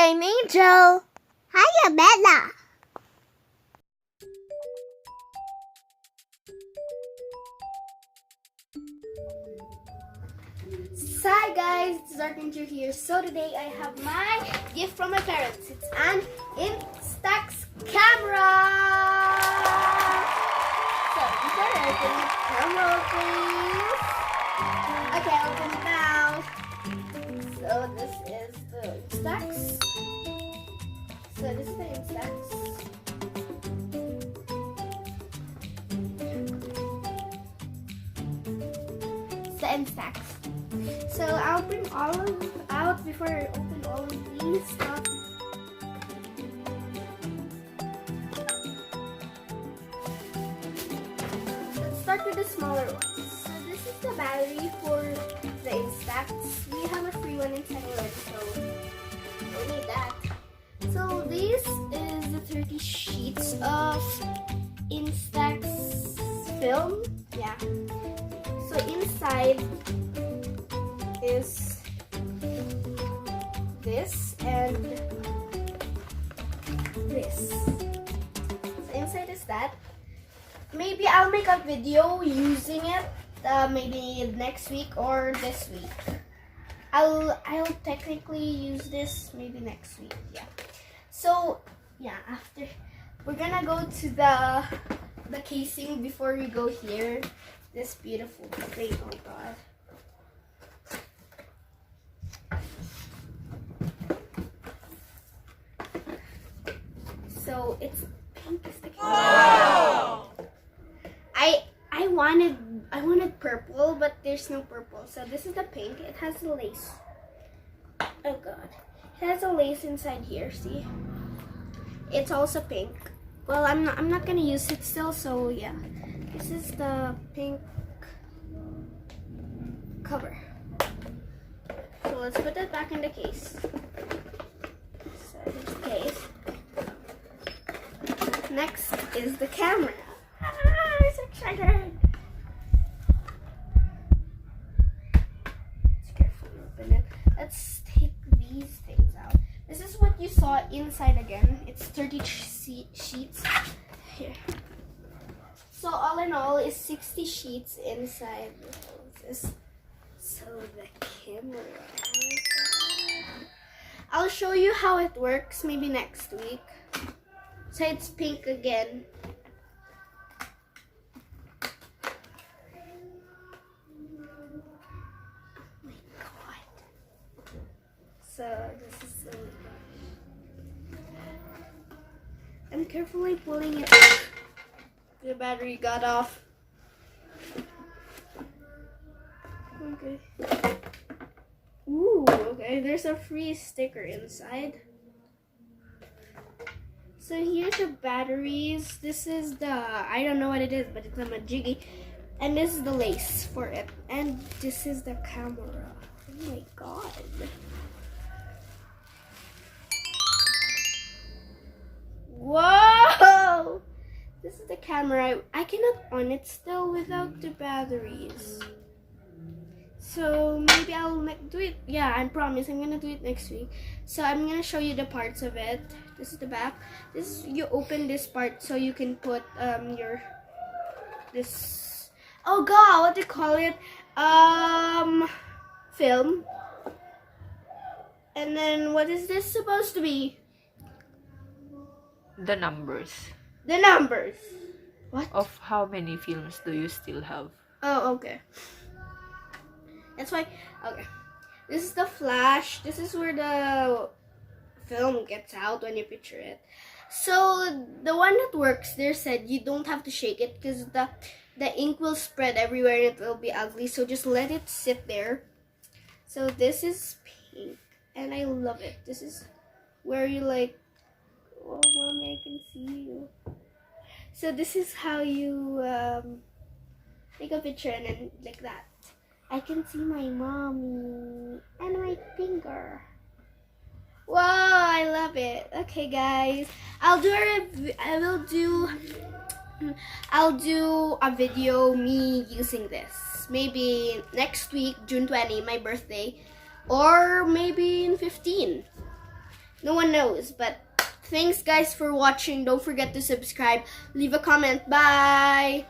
I'm Angel. Hiya, Bella. Hi guys, it's our Angel here. So today I have my gift from my parents. It's an instax camera. So before I open it, camera please. Okay, I'll open it now. So this is the instax. So this is the instax. It's the instax. So I'll bring all of them out before I open all of these stuff. Let's start with the smaller ones. So this is the battery for the instax. We have a free one inside already, so we don't need that. So this is the 30 sheets of instax film. Yeah. So inside is this and this. So inside is that. Maybe I'll make a video using it maybe next week or this week. I'll technically use this maybe next week. Yeah. So yeah, after we're gonna go to the casing before we go here. This beautiful thing. Oh god. So it's pink is the camera. Wow. I wanted purple, but there's no purple. So this is the pink. It has a lace. Oh god. It has a lace inside here, see? It's also pink. Well, I'm not gonna use it still, so yeah. This is the pink cover. So let's put it back in the case. So here's the case. Next is the camera. I'm so excited. Let's carefully open it. Let's take these things out. This is what you saw inside again. It's 30 sheets. Here. So all in all is 60 sheets inside this. So the camera. I'll show you how it works maybe next week. So it's pink again. Oh my god. So this is so I'm carefully pulling it out. The battery got off. Okay. Ooh, okay. There's a free sticker inside. So here's the batteries. This is the, I don't know what it is, but it's a majiggy. And this is the lace for it. And this is the camera. Oh my god. Whoa! This is the camera. I cannot on it still without the batteries. So maybe I'll do it. Yeah, I promise I'm gonna do it next week. So I'm gonna show you the parts of it. This is the back. This you open this part so you can put your this. Oh god, what do you call it? Film. And then what is this supposed to be? The numbers. The numbers. What? Of how many films do you still have? Oh, okay. That's why, okay. This is the flash. This is where the film gets out when you picture it. So, the one that works there said you don't have to shake it because the ink will spread everywhere and it will be ugly. So, just let it sit there. So, this is pink and I love it. This is where you like, oh, mommy, I can see you. So, this is how you take a picture and then like that. I can see my mommy and my finger. Wow, I love it. Okay, guys, I'll do a video me using this. Maybe next week, June 20, my birthday, or maybe in 15. No one knows, but thanks guys for watching. Don't forget to subscribe. Leave a comment. Bye!